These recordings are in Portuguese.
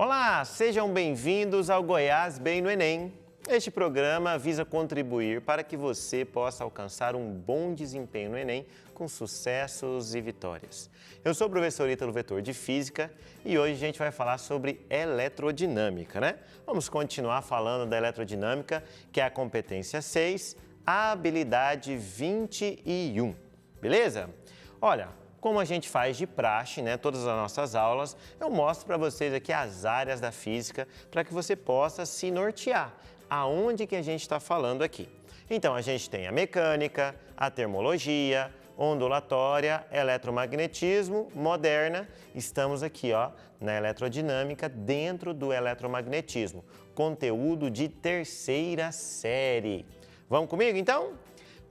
Olá, sejam bem-vindos ao Goiás Bem no Enem. Este programa visa contribuir para que você possa alcançar um bom desempenho no Enem com sucessos e vitórias. Eu sou o professor Ítalo Vetor de Física e hoje a gente vai falar sobre eletrodinâmica, né? Vamos continuar falando da eletrodinâmica, que é a competência 6, a habilidade 21, beleza? Olha, como a gente faz de praxe, né, todas as nossas aulas, eu mostro para vocês aqui as áreas da física para que você possa se nortear aonde que a gente está falando aqui. Então, a gente tem a mecânica, a termologia, ondulatória, eletromagnetismo, moderna. Estamos aqui, ó, na eletrodinâmica, dentro do eletromagnetismo. Conteúdo de terceira série. Vamos comigo, então?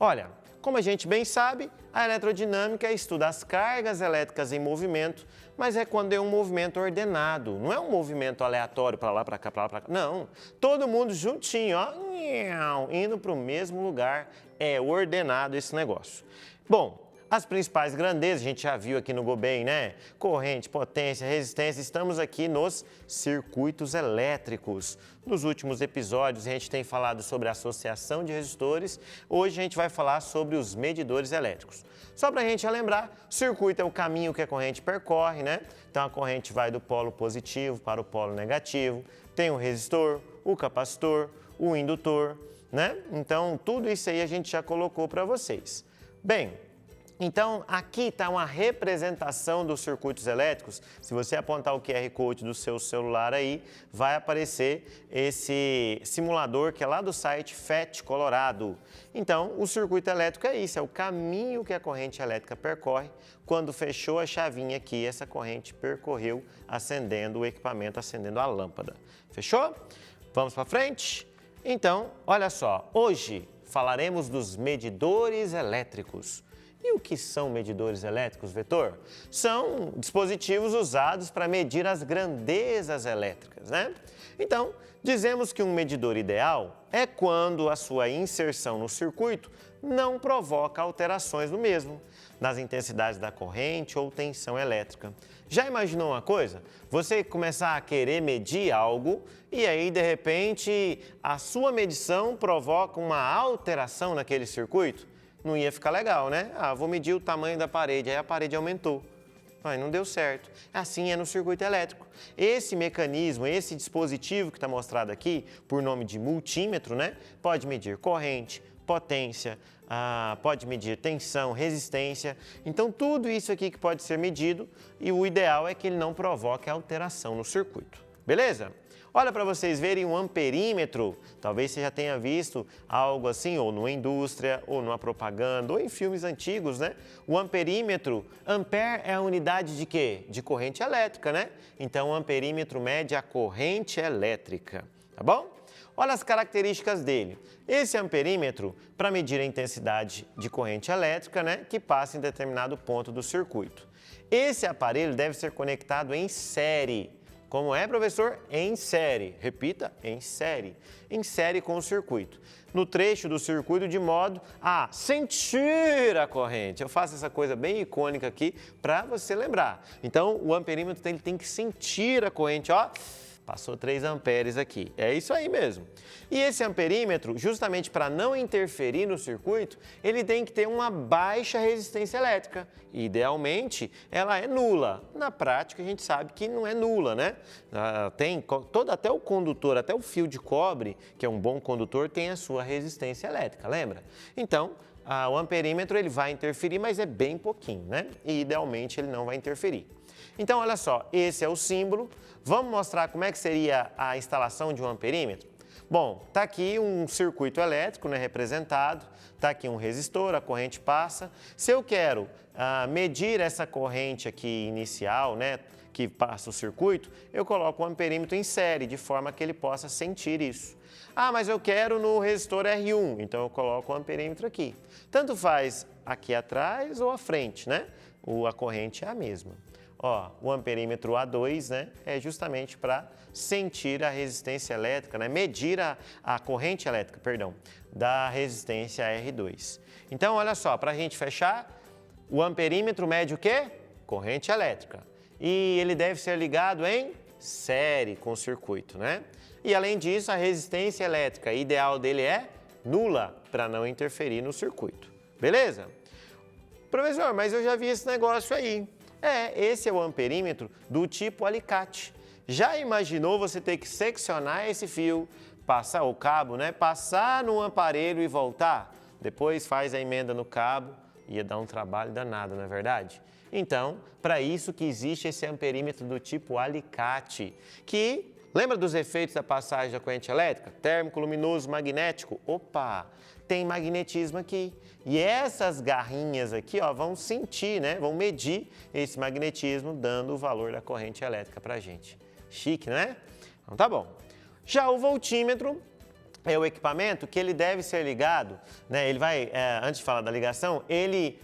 Olha, como a gente bem sabe, a eletrodinâmica estuda as cargas elétricas em movimento, mas é quando é um movimento ordenado, não é um movimento aleatório para lá, para cá, para lá, para cá. Não, todo mundo juntinho, ó, indo para o mesmo lugar, é ordenado esse negócio. Bom, as principais grandezas, a gente já viu aqui no GoBem, né? Corrente, potência, resistência, estamos aqui nos circuitos elétricos. Nos últimos episódios a gente tem falado sobre a associação de resistores, hoje a gente vai falar sobre os medidores elétricos. Só para a gente lembrar, o circuito é o caminho que a corrente percorre, né? Então a corrente vai do polo positivo para o polo negativo, tem o resistor, o capacitor, o indutor, né? Então tudo isso aí a gente já colocou para vocês. Bem, então, aqui está uma representação dos circuitos elétricos. Se você apontar o QR Code do seu celular aí, vai aparecer esse simulador que é lá do site FET Colorado. Então, o circuito elétrico é isso, é o caminho que a corrente elétrica percorre. Quando fechou a chavinha aqui, essa corrente percorreu acendendo o equipamento, acendendo a lâmpada. Fechou? Vamos para frente? Então, olha só, hoje falaremos dos medidores elétricos. E o que são medidores elétricos, Vetor? São dispositivos usados para medir as grandezas elétricas, né? Então, dizemos que um medidor ideal é quando a sua inserção no circuito não provoca alterações no mesmo, nas intensidades da corrente ou tensão elétrica. Já imaginou uma coisa? Você começar a querer medir algo e aí, de repente, a sua medição provoca uma alteração naquele circuito? Não ia ficar legal, né? Ah, vou medir o tamanho da parede, aí a parede aumentou. Aí não deu certo. Assim é no circuito elétrico. Esse mecanismo, esse dispositivo que está mostrado aqui, por nome de multímetro, né? Pode medir corrente, potência, pode medir tensão, resistência. Então, tudo isso aqui que pode ser medido e o ideal é que ele não provoque alteração no circuito. Beleza? Olha para vocês verem um amperímetro, talvez você já tenha visto algo assim, ou numa indústria, ou numa propaganda, ou em filmes antigos, né? O amperímetro, ampere é a unidade de quê? De corrente elétrica, né? Então, o amperímetro mede a corrente elétrica, tá bom? Olha as características dele. Esse amperímetro, para medir a intensidade de corrente elétrica, né, que passa em determinado ponto do circuito. Esse aparelho deve ser conectado em série. Como é, professor? Em série. Repita, em série. Em série com o circuito. No trecho do circuito de modo a sentir a corrente. Eu faço essa coisa bem icônica aqui para você lembrar. Então, o amperímetro ele tem que sentir a corrente, ó. Passou 3 amperes aqui. É isso aí mesmo. E esse amperímetro, justamente para não interferir no circuito, ele tem que ter uma baixa resistência elétrica. Idealmente, ela é nula. Na prática, a gente sabe que não é nula, né? Até o condutor, até o fio de cobre, que é um bom condutor, tem a sua resistência elétrica, lembra? Então, o amperímetro ele vai interferir, mas é bem pouquinho, né? E idealmente ele não vai interferir. Então, olha só, esse é o símbolo. Vamos mostrar como é que seria a instalação de um amperímetro? Bom, está aqui um circuito elétrico, né, representado, está aqui um resistor, a corrente passa. Se eu quero medir essa corrente aqui inicial, né, que passa o circuito, eu coloco o amperímetro em série, de forma que ele possa sentir isso. Ah, mas eu quero no resistor R1, então eu coloco o amperímetro aqui. Tanto faz aqui atrás ou à frente, né? A corrente é a mesma. Ó, o amperímetro A2, né, é justamente para sentir a resistência elétrica, né, medir a corrente elétrica, perdão, da resistência R2. Então, olha só, para a gente fechar, o amperímetro mede o quê? Corrente elétrica. E ele deve ser ligado em série com o circuito, né? E além disso, a resistência elétrica ideal dele é nula, para não interferir no circuito. Beleza? Professor, mas eu já vi esse negócio aí. Esse é o amperímetro do tipo alicate. Já imaginou você ter que seccionar esse fio, passar o cabo, né? Passar no aparelho e voltar? Depois faz a emenda no cabo, ia dar um trabalho danado, não é verdade? Então, para isso que existe esse amperímetro do tipo alicate, que lembra dos efeitos da passagem da corrente elétrica? Térmico, luminoso, magnético? Opa, tem magnetismo aqui. E essas garrinhas aqui, ó, vão sentir, né? Vão medir esse magnetismo, dando o valor da corrente elétrica para a gente. Chique, né? Então tá bom. Já o voltímetro é o equipamento que ele deve ser ligado, né? Ele vai, antes de falar da ligação,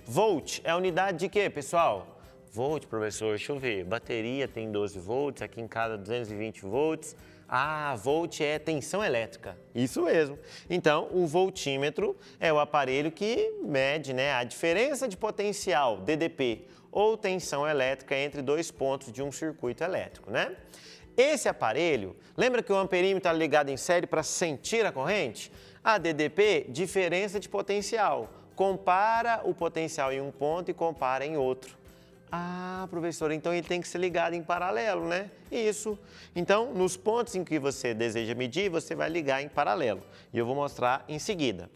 volt é a unidade de quê, pessoal? Volt, professor, deixa eu ver, bateria tem 12 volts, aqui em casa 220 volts. Ah, volt é tensão elétrica, isso mesmo. Então, o voltímetro é o aparelho que mede, né, a diferença de potencial, DDP, ou tensão elétrica entre dois pontos de um circuito elétrico, né? Esse aparelho, lembra que o amperímetro está ligado em série para sentir a corrente? A DDP, diferença de potencial. Compara o potencial em um ponto e compara em outro. Ah, professor, então ele tem que ser ligado em paralelo, né? Isso. Então, nos pontos em que você deseja medir, você vai ligar em paralelo. E eu vou mostrar em seguida.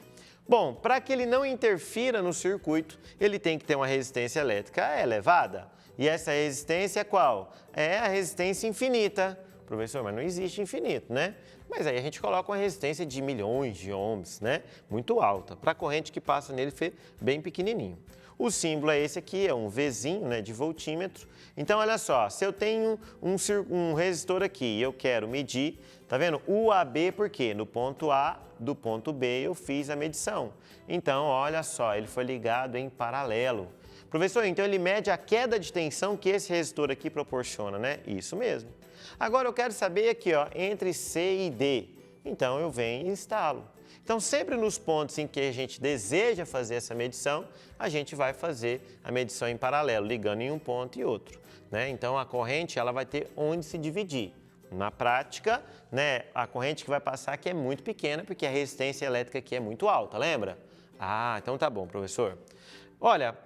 Bom, para que ele não interfira no circuito, ele tem que ter uma resistência elétrica elevada. E essa resistência é qual? É a resistência infinita. Professor, mas não existe infinito, né? Mas aí a gente coloca uma resistência de milhões de ohms, né? Muito alta, para a corrente que passa nele ser bem pequenininho. O símbolo é esse aqui, é um Vzinho, né, de voltímetro. Então, olha só, se eu tenho um resistor aqui e eu quero medir, tá vendo? O AB, por quê? No ponto A do ponto B eu fiz a medição. Então, olha só, ele foi ligado em paralelo. Professor, então ele mede a queda de tensão que esse resistor aqui proporciona, né? Isso mesmo. Agora eu quero saber aqui, ó, entre C e D. Então eu venho e instalo. Então sempre nos pontos em que a gente deseja fazer essa medição, a gente vai fazer a medição em paralelo, ligando em um ponto e outro, né? Então a corrente ela vai ter onde se dividir. Na prática, né, a corrente que vai passar aqui é muito pequena, porque a resistência elétrica aqui é muito alta, lembra? Ah, então tá bom, professor. Olha,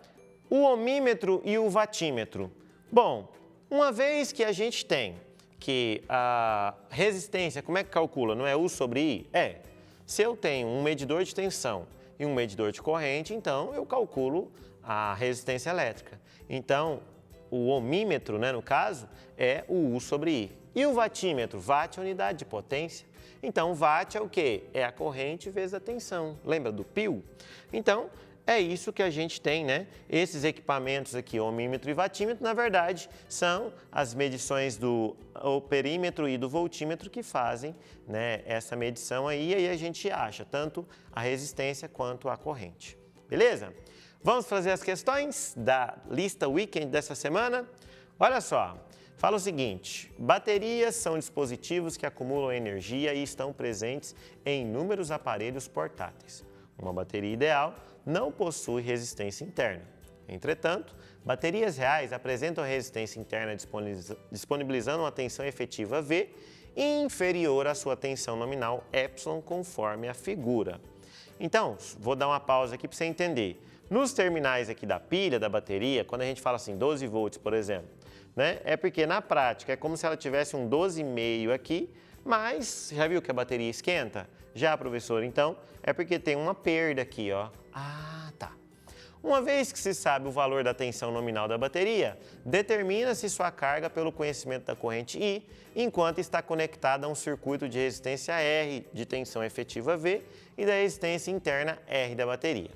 o ohmímetro e o watímetro. Bom, uma vez que a gente tem que a resistência, como é que calcula? Não é U sobre I? É. Se eu tenho um medidor de tensão e um medidor de corrente, então eu calculo a resistência elétrica. Então, o ohmímetro, né, no caso, é o U sobre I. E o watímetro? Watt é a unidade de potência. Então, watt é o quê? É a corrente vezes a tensão. Lembra do pio? Então, é isso que a gente tem, né? Esses equipamentos aqui, ohmímetro e watímetro, na verdade, são as medições do perímetro e do voltímetro que fazem, né, essa medição aí, e aí a gente acha tanto a resistência quanto a corrente. Beleza? Vamos fazer as questões da lista Weekend dessa semana? Olha só, fala o seguinte: baterias são dispositivos que acumulam energia e estão presentes em inúmeros aparelhos portáteis. Uma bateria ideal não possui resistência interna. Entretanto, baterias reais apresentam resistência interna disponibilizando uma tensão efetiva V inferior à sua tensão nominal E conforme a figura. Então, vou dar uma pausa aqui para você entender. Nos terminais aqui da pilha, da bateria, quando a gente fala assim 12 volts, por exemplo, né, é porque na prática é como se ela tivesse um 12,5 aqui, mas já viu que a bateria esquenta? Já, professor, então é porque tem uma perda aqui, ó. Ah, tá. Uma vez que se sabe o valor da tensão nominal da bateria, determina-se sua carga pelo conhecimento da corrente I, enquanto está conectada a um circuito de resistência R de tensão efetiva V e da resistência interna R da bateria.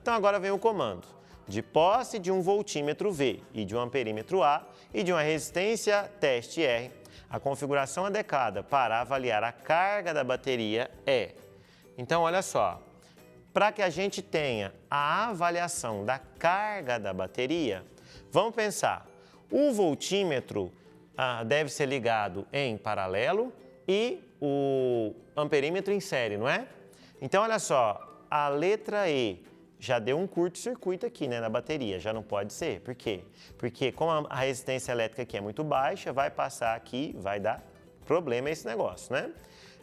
Então agora vem o comando. De posse de um voltímetro V e de um amperímetro A e de uma resistência teste R, a configuração adequada para avaliar a carga da bateria é... Então, olha só, para que a gente tenha a avaliação da carga da bateria, vamos pensar, o voltímetro deve ser ligado em paralelo e o amperímetro em série, não é? Então, olha só, a letra E já deu um curto-circuito aqui, né, na bateria, já não pode ser. Por quê? Porque como a resistência elétrica aqui é muito baixa, vai passar aqui, vai dar problema esse negócio, né?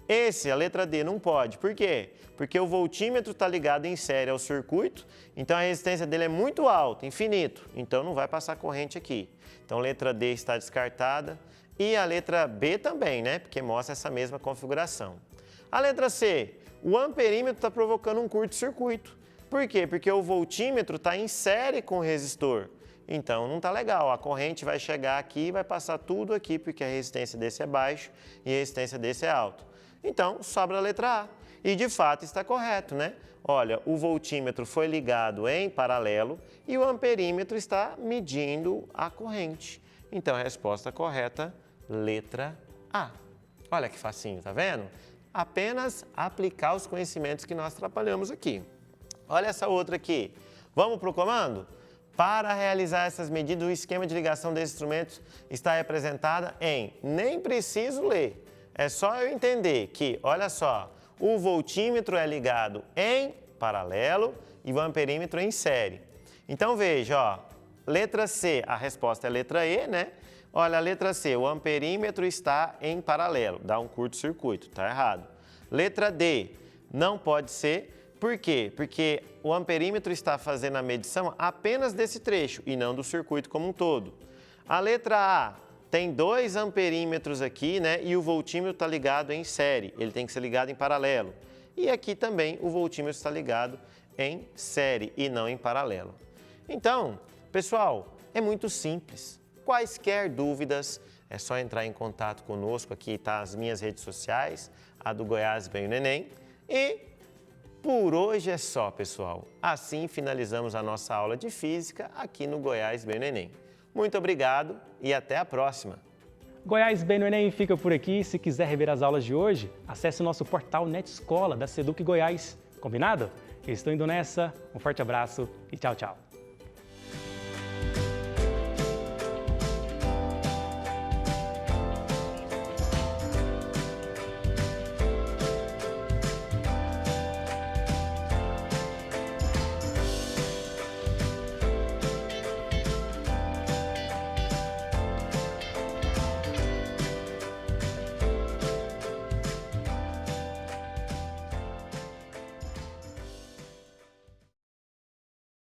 Esse, a letra D, não pode. Por quê? Porque o voltímetro está ligado em série ao circuito, então a resistência dele é muito alta, infinito, então não vai passar corrente aqui. Então a letra D está descartada e a letra B também, né? Porque mostra essa mesma configuração. A letra C, o amperímetro está provocando um curto-circuito. Por quê? Porque o voltímetro está em série com o resistor. Então não está legal, a corrente vai chegar aqui e vai passar tudo aqui, porque a resistência desse é baixa e a resistência desse é alta. Então sobra a letra A. E de fato está correto, né? Olha, o voltímetro foi ligado em paralelo e o amperímetro está medindo a corrente. Então a resposta correta, letra A. Olha que facinho, tá vendo? Apenas aplicar os conhecimentos que nós trabalhamos aqui. Olha essa outra aqui. Vamos para o comando? Para realizar essas medidas, o esquema de ligação desses instrumentos está representado em nem preciso ler. É só eu entender que, olha só, o voltímetro é ligado em paralelo e o amperímetro em série. Então veja, ó, letra C, a resposta é letra E, né? Olha, a letra C, o amperímetro está em paralelo, dá um curto-circuito, tá errado. Letra D, não pode ser. Por quê? Porque o amperímetro está fazendo a medição apenas desse trecho e não do circuito como um todo. A letra A tem 2 amperímetros aqui, né? E o voltímetro está ligado em série, ele tem que ser ligado em paralelo. E aqui também o voltímetro está ligado em série e não em paralelo. Então, pessoal, é muito simples. Quaisquer dúvidas, é só entrar em contato conosco, aqui tá as minhas redes sociais, a do Goiás Bem no Enem. E por hoje é só, pessoal. Assim finalizamos a nossa aula de Física aqui no Goiás Bem no Enem. Muito obrigado e até a próxima! Goiás Bem no Enem fica por aqui. Se quiser rever as aulas de hoje, acesse o nosso portal NetEscola da Seduc Goiás. Combinado? Eu estou indo nessa. Um forte abraço e tchau, tchau!